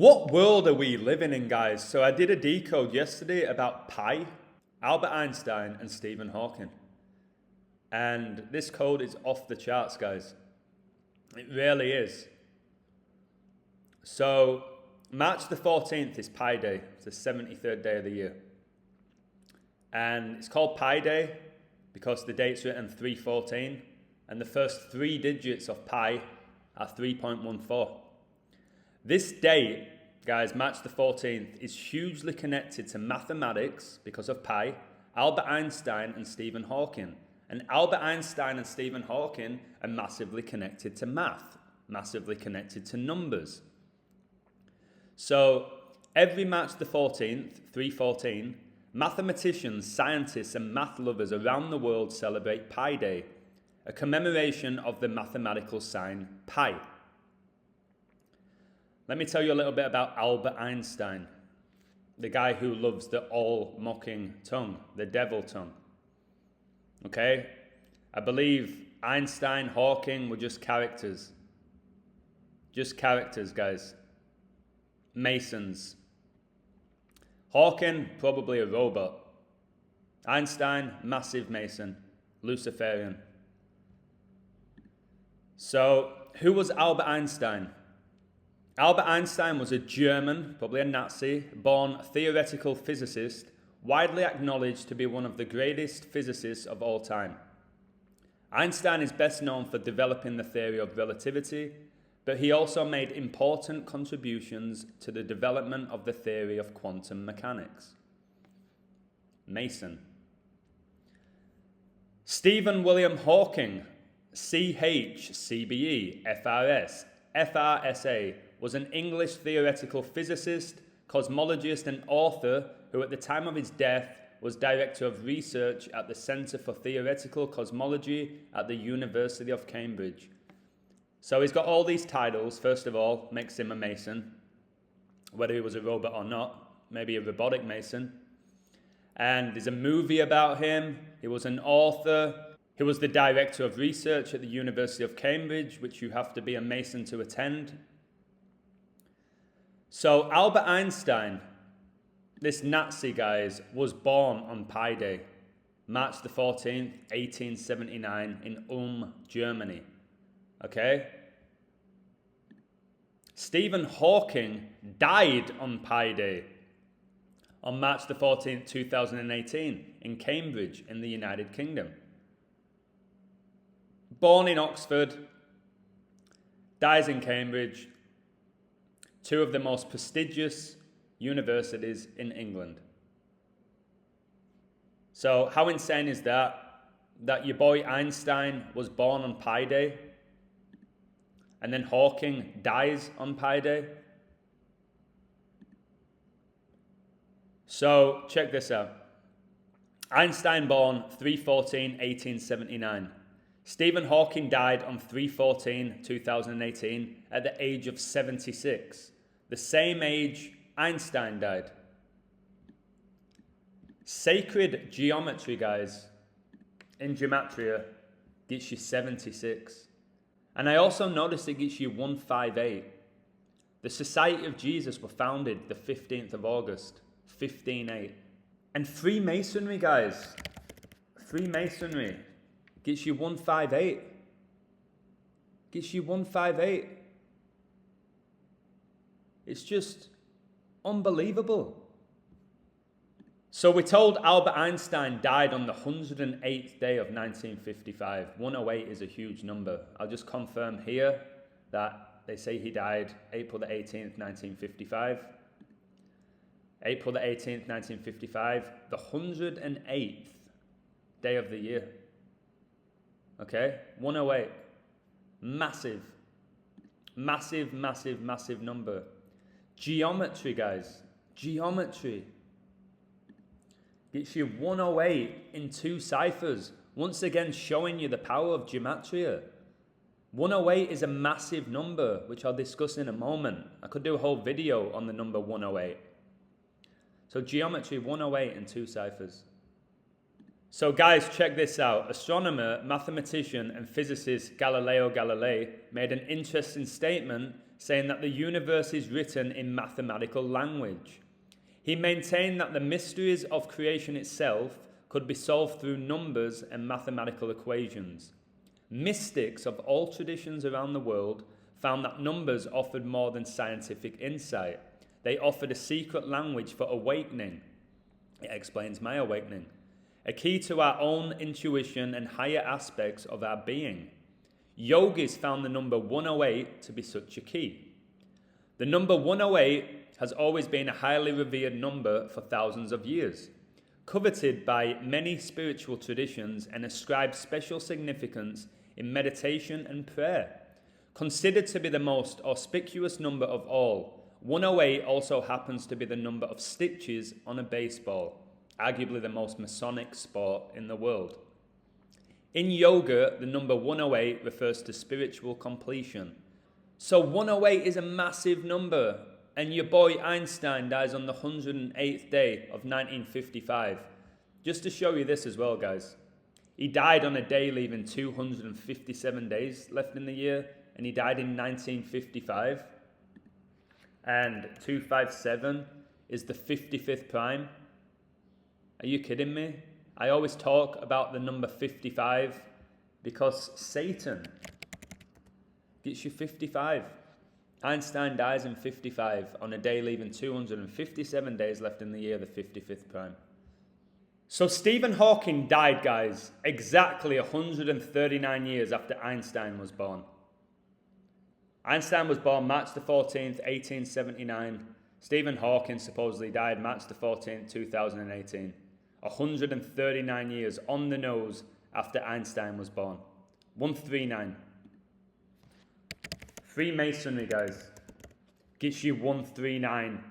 What world are we living in, guys? So I did a decode yesterday about pi, Albert Einstein, and Stephen Hawking. And this code is off the charts, guys. It really is. So March the 14th is Pi Day. It's the 73rd day of the year. And it's called Pi Day because the date's written 314. And the first three digits of pi are 3.14. This date, guys, March the 14th, is hugely connected to mathematics because of pi, Albert Einstein and Stephen Hawking. And Albert Einstein and Stephen Hawking are massively connected to math, massively connected to numbers. So every March the 14th, 314, mathematicians, scientists and math lovers around the world celebrate Pi Day, a commemoration of the mathematical sign pi. Let me tell you a little bit about Albert Einstein, the guy who loves the all-mocking tongue, the devil tongue. Okay? I believe Einstein, Hawking were just characters. Just characters, guys. Masons. Hawking, probably a robot. Einstein, massive Mason, Luciferian. So, who was Albert Einstein? Albert Einstein was a German, probably a Nazi, born theoretical physicist, widely acknowledged to be one of the greatest physicists of all time. Einstein is best known for developing the theory of relativity, but he also made important contributions to the development of the theory of quantum mechanics. Mason. Stephen William Hawking, CHCBE, FRS, FRSA, was an English theoretical physicist, cosmologist and author who at the time of his death was Director of Research at the Centre for Theoretical Cosmology at the University of Cambridge. So he's got all these titles. First of all, makes him a Mason, whether he was a robot or not, maybe a robotic Mason. And there's a movie about him. He was an author. He was the Director of Research at the University of Cambridge, which you have to be a Mason to attend. So Albert Einstein, this Nazi, guys, was born on Pi Day, March the 14th, 1879 in Ulm, Germany. Okay? Stephen Hawking died on Pi Day on March the 14th, 2018 in Cambridge in the United Kingdom. Born in Oxford, dies in Cambridge, two of the most prestigious universities in England. So how insane is that? That your boy Einstein was born on Pi Day and then Hawking dies on Pi Day? So check this out. Einstein born 3/14/1879. Stephen Hawking died on 3/14/2018 at the age of 76, the same age Einstein died. Sacred geometry, guys, in gematria gets you 76. And I also noticed it gets you 158. The Society of Jesus were founded the 15th of August, 1508. And Freemasonry, guys, Freemasonry gets you 158. Gets you 158. It's just unbelievable. So we're told Albert Einstein died on the 108th day of 1955. 108 is a huge number. I'll just confirm here that they say he died April the 18th, 1955. April the 18th, 1955, the 108th day of the year. Okay, 108. Massive, massive, massive, massive number. Geometry, guys. Geometry. Gets you 108 in two ciphers. Once again, showing you the power of gematria. 108 is a massive number, which I'll discuss in a moment. I could do a whole video on the number 108. So geometry, 108 in two ciphers. So guys, check this out. Astronomer, mathematician and physicist Galileo Galilei made an interesting statement saying that the universe is written in mathematical language. He maintained that the mysteries of creation itself could be solved through numbers and mathematical equations. Mystics of all traditions around the world found that numbers offered more than scientific insight. They offered a secret language for awakening. It explains my awakening. A key to our own intuition and higher aspects of our being. Yogis found the number 108 to be such a key. The number 108 has always been a highly revered number for thousands of years, coveted by many spiritual traditions and ascribed special significance in meditation and prayer. Considered to be the most auspicious number of all, 108 also happens to be the number of stitches on a baseball, arguably the most Masonic sport in the world. In yoga, the number 108 refers to spiritual completion. So 108 is a massive number, and your boy Einstein dies on the 108th day of 1955. Just to show you this as well, guys. He died on a day leaving 257 days left in the year, and he died in 1955. And 257 is the 55th prime. Are you kidding me? I always talk about the number 55 because Satan gets you 55. Einstein dies in 55 on a day leaving 257 days left in the year, the 55th prime. So Stephen Hawking died, guys, exactly 139 years after Einstein was born. Einstein was born March the 14th, 1879. Stephen Hawking supposedly died March the 14th, 2018. 139 years on the nose after Einstein was born. 139. Freemasonry, guys, gets you 139.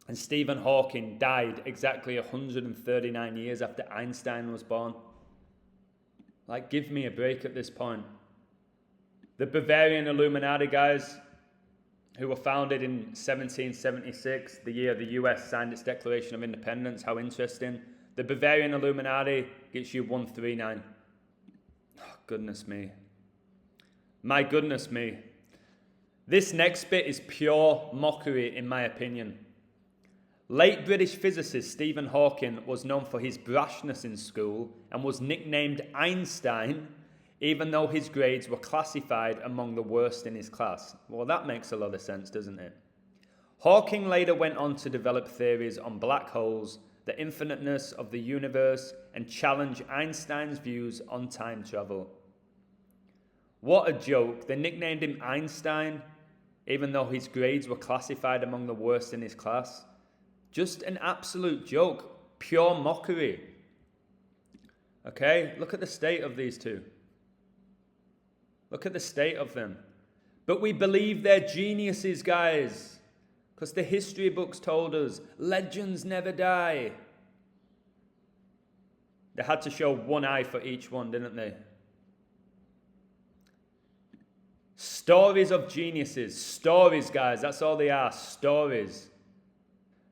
And Stephen Hawking died exactly 139 years after Einstein was born. Like, give me a break at this point. The Bavarian Illuminati, guys, who were founded in 1776, the year the US signed its Declaration of Independence. How interesting. The Bavarian Illuminati gets you 139. Oh, goodness me. My goodness me. This next bit is pure mockery, in my opinion. Late British physicist Stephen Hawking was known for his brashness in school and was nicknamed Einstein, even though his grades were classified among the worst in his class. Well, that makes a lot of sense, doesn't it? Hawking later went on to develop theories on black holes, the infiniteness of the universe, and challenge Einstein's views on time travel. What a joke. They nicknamed him Einstein, even though his grades were classified among the worst in his class. Just an absolute joke. Pure mockery. Okay, look at the state of these two. Look at the state of them. But we believe they're geniuses, guys. Because the history books told us, legends never die. They had to show one eye for each one, didn't they? Stories of geniuses. Stories, guys. That's all they are. Stories.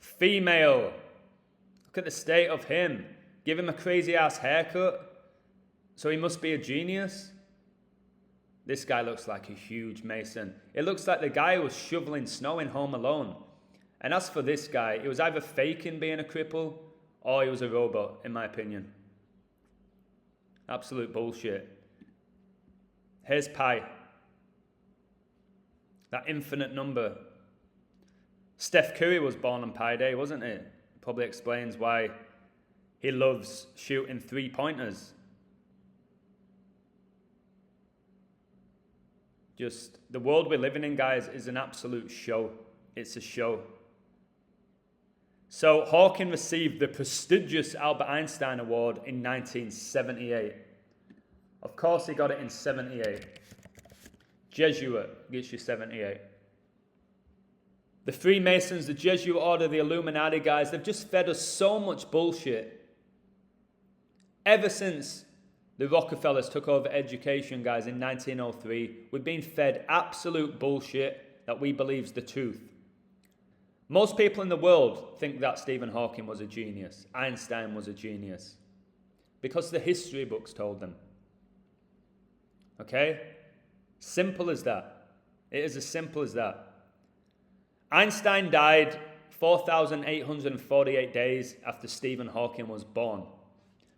Female. Look at the state of him. Give him a crazy ass haircut. So he must be a genius. This guy looks like a huge mason. It looks like the guy who was shoveling snow in Home Alone. And as for this guy, he was either faking being a cripple or he was a robot, in my opinion. Absolute bullshit. Here's pi. That infinite number. Steph Curry was born on Pi Day, wasn't he? Probably explains why he loves shooting three-pointers. Just, the world we're living in, guys, is an absolute show. It's a show. So Hawking received the prestigious Albert Einstein Award in 1978. Of course he got it in 78. Jesuit gets you 78. The Freemasons, the Jesuit Order, the Illuminati, guys, they've just fed us so much bullshit. Ever since the Rockefellers took over education, guys, in 1903, we've been fed absolute bullshit that we believe's the truth. Most people in the world think that Stephen Hawking was a genius, Einstein was a genius, because the history books told them. Okay? Simple as that. It is as simple as that. Einstein died 4,848 days after Stephen Hawking was born.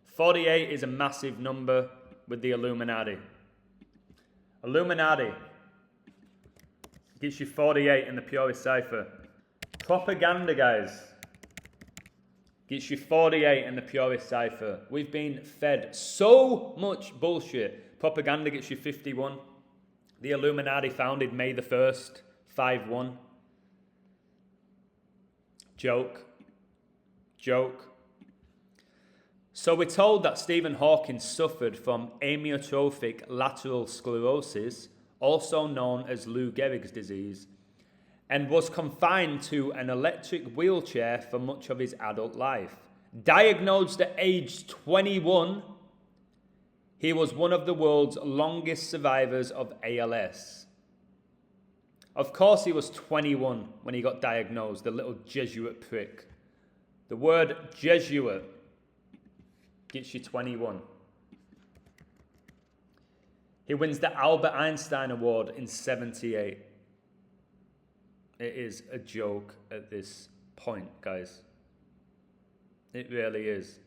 48 is a massive number with the Illuminati. Illuminati gets you 48 in the purest cipher. Propaganda, guys, gets you 48 in the purest cipher. We've been fed so much bullshit. Propaganda gets you 51. The Illuminati founded May the 1st, 5-1. Joke. So we're told that Stephen Hawking suffered from amyotrophic lateral sclerosis, also known as Lou Gehrig's disease, and was confined to an electric wheelchair for much of his adult life. Diagnosed at age 21, he was one of the world's longest survivors of ALS. Of course he was 21 when he got diagnosed, the little Jesuit prick. The word Jesuit gets you 21. He wins the Albert Einstein Award in 78. It is a joke at this point, guys. It really is.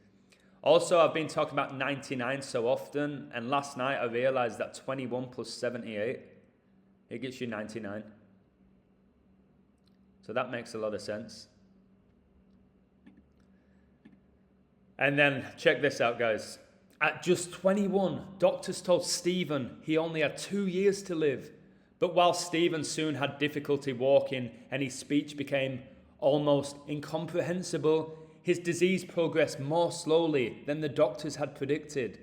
Also, I've been talking about 99 so often, and last night I realized that 21 plus 78, it gets you 99. So that makes a lot of sense. And then check this out, guys. At just 21, doctors told Stephen he only had 2 years to live. But while Stephen soon had difficulty walking and his speech became almost incomprehensible, his disease progressed more slowly than the doctors had predicted.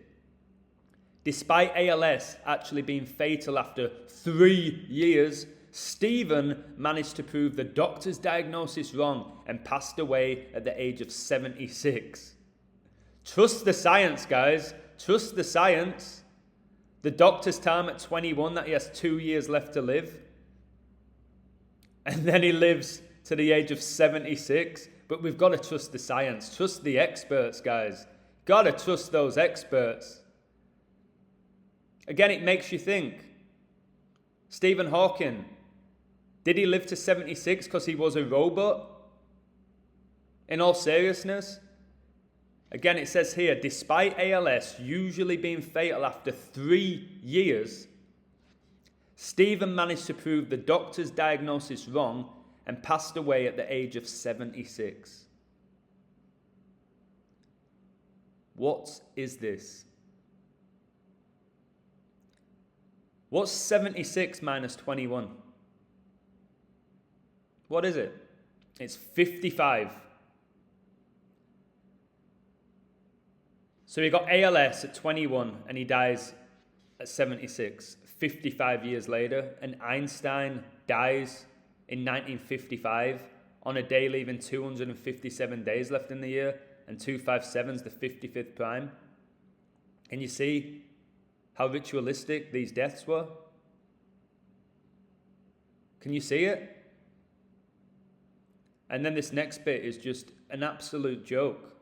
Despite ALS actually being fatal after 3 years, Stephen managed to prove the doctor's diagnosis wrong and passed away at the age of 76. Trust the science, guys. Trust the science. The doctors tell him at 21 that he has 2 years left to live. And then he lives to the age of 76. But we've got to trust the science. Trust the experts, guys. Got to trust those experts. Again, it makes you think. Stephen Hawking, did he live to 76 because he was a robot? In all seriousness? Again, it says here, despite ALS usually being fatal after 3 years, Stephen managed to prove the doctor's diagnosis wrong and passed away at the age of 76. What is this? What's 76 minus 21? What is it? It's 55. So he got ALS at 21 and he dies at 76, 55 years later. And Einstein dies in 1955 on a day leaving 257 days left in the year, and 257 is the 55th prime. And you see how ritualistic these deaths were? Can you see it? And then this next bit is just an absolute joke.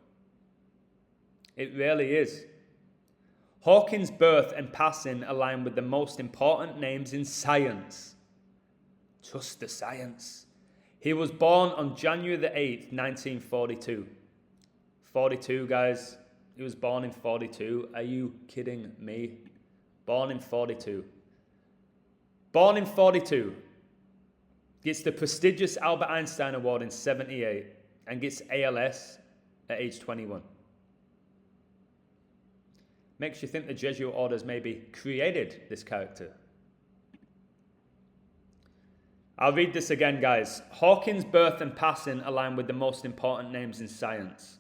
It really is. Hawking's birth and passing align with the most important names in science. Trust the science. He was born on January the 8th, 1942. 42, guys. He was born in 42. Are you kidding me? Born in 42. Born in 42. Gets the prestigious Albert Einstein Award in 78 and gets ALS at age 21. Makes you think the Jesuit orders maybe created this character. I'll read this again, guys. Hawking's birth and passing align with the most important names in science.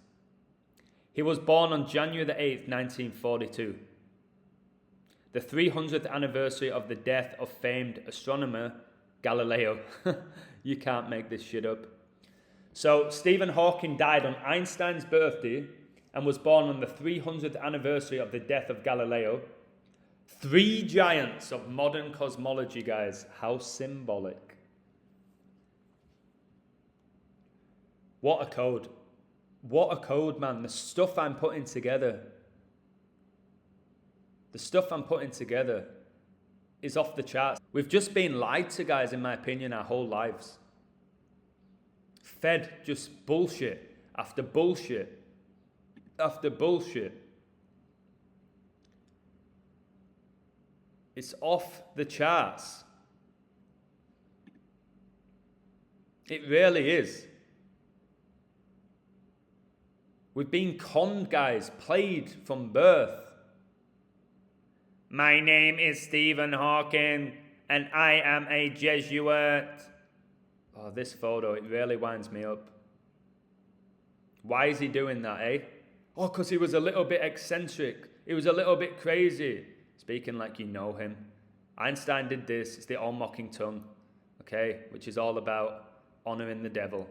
He was born on January the 8th, 1942. The 300th anniversary of the death of famed astronomer Galileo. You can't make this shit up. So Stephen Hawking died on Einstein's birthday and was born on the 300th anniversary of the death of Galileo. 3 giants of modern cosmology, guys. How symbolic. What a code. What a code, man. The stuff I'm putting together. The stuff I'm putting together is off the charts. We've just been lied to, guys, in my opinion, our whole lives. Fed just bullshit after bullshit after bullshit. It's off the charts. It really is. We've been conned, guys, played from birth. My name is Stephen Hawking, and I am a Jesuit. Oh, this photo, it really winds me up. Why is he doing that, eh? Oh, because he was a little bit eccentric. He was a little bit crazy. Speaking like you know him. Einstein did this. It's the all-mocking tongue, okay? Which is all about honoring the devil.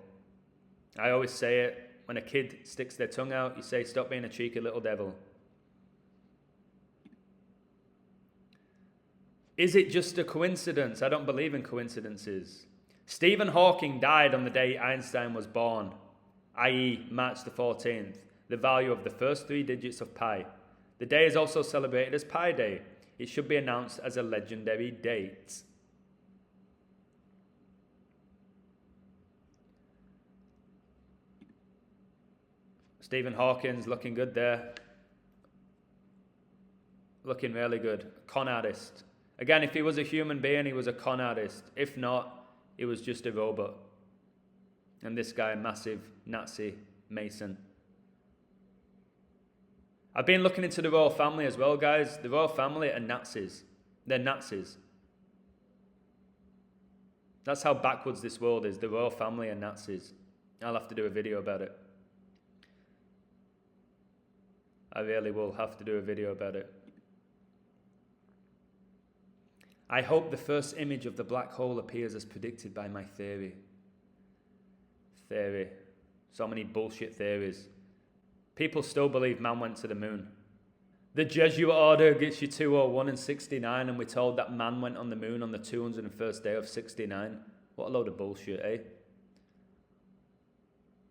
I always say it. When a kid sticks their tongue out, you say, stop being a cheeky little devil. Is it just a coincidence? I don't believe in coincidences. Stephen Hawking died on the day Einstein was born, i.e. March the 14th, the value of the first 3 digits of pi. The day is also celebrated as Pi Day. It should be announced as a legendary date. Stephen Hawking's looking good there. Looking really good. Con artist. Again, if he was a human being, he was a con artist. If not, he was just a robot. And this guy, massive Nazi Mason. I've been looking into the royal family as well, guys. The royal family are Nazis. They're Nazis. That's how backwards this world is. The royal family are Nazis. I'll have to do a video about it. I really will have to do a video about it. I hope the first image of the black hole appears as predicted by my theory. Theory. So many bullshit theories. People still believe man went to the moon. The Jesuit order gets you 201 and 69, and we're told that man went on the moon on the 201st day of 69. What a load of bullshit, eh?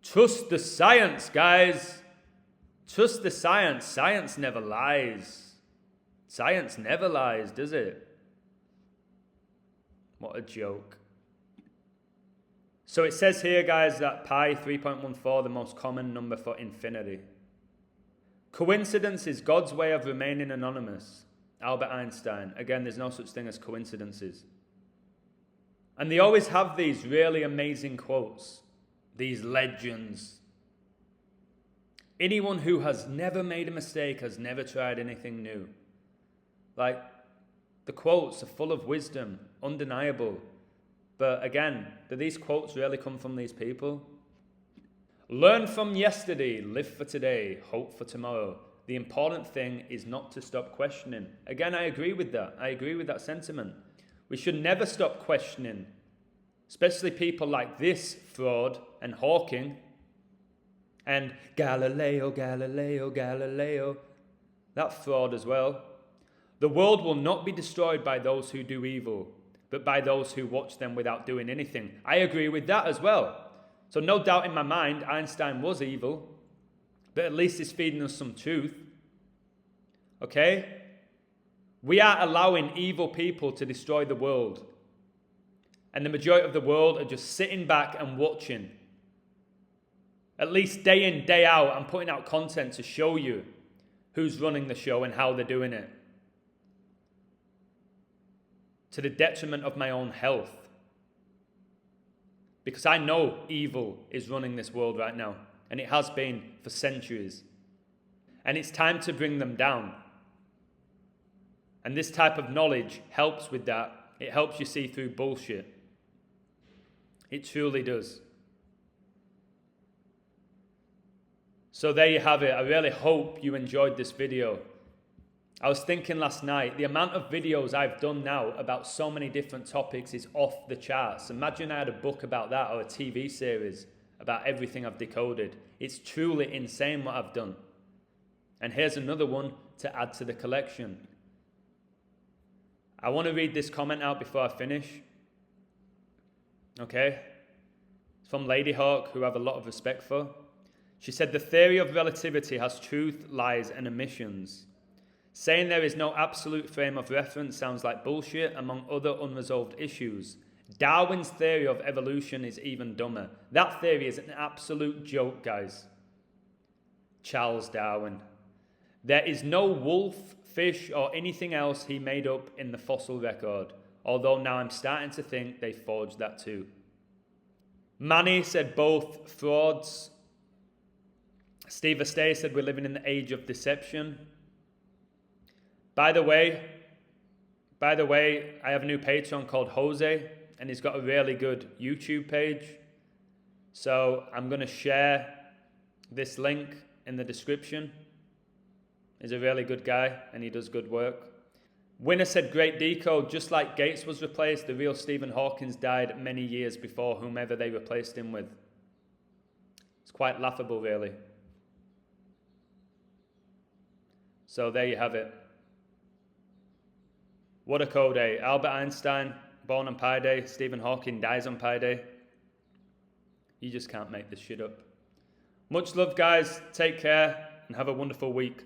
Trust the science, guys. Trust the science. Science never lies. Science never lies, does it? What a joke. So it says here, guys, that pi 3.14, the most common number for infinity. Coincidence is God's way of remaining anonymous. Albert Einstein. Again, there's no such thing as coincidences. And they always have these really amazing quotes, these legends. Anyone who has never made a mistake has never tried anything new. Like, the quotes are full of wisdom, undeniable. But again, do these quotes really come from these people? Learn from yesterday, live for today, hope for tomorrow. The important thing is not to stop questioning. Again, I agree with that. I agree with that sentiment. We should never stop questioning, especially people like this fraud and Hawking and Galileo, Galileo, Galileo. That fraud as well. The world will not be destroyed by those who do evil, but by those who watch them without doing anything. I agree with that as well. So no doubt in my mind, Einstein was evil, but at least he's feeding us some truth. Okay? We are allowing evil people to destroy the world. And the majority of the world are just sitting back and watching. At least day in, day out, I'm putting out content to show you who's running the show and how they're doing it. To the detriment of my own health. Because I know evil is running this world right now. And it has been for centuries. And it's time to bring them down. And this type of knowledge helps with that. It helps you see through bullshit. It truly does. So there you have it. I really hope you enjoyed this video. I was thinking last night, the amount of videos I've done now about so many different topics is off the charts. Imagine I had a book about that or a TV series about everything I've decoded. It's truly insane what I've done. And here's another one to add to the collection. I want to read this comment out before I finish. Okay? It's from Lady Hawk, who I have a lot of respect for. She said, the theory of relativity has truth, lies, and omissions. Saying there is no absolute frame of reference sounds like bullshit, among other unresolved issues. Darwin's theory of evolution is even dumber. That theory is an absolute joke, guys. Charles Darwin. There is no wolf, fish, or anything else he made up in the fossil record, although now I'm starting to think they forged that too. Manny said both frauds. Steve Estay said we're living in the age of deception. By the way, I have a new Patreon called Jose, and he's got a really good YouTube page. So I'm going to share this link in the description. He's a really good guy, and he does good work. Winner said great decode. Just like Gates was replaced, the real Stephen Hawking died many years before whomever they replaced him with. It's quite laughable, really. So there you have it. What a cool day. Albert Einstein, born on Pi Day. Stephen Hawking dies on Pi Day. You just can't make this shit up. Much love, guys. Take care and have a wonderful week.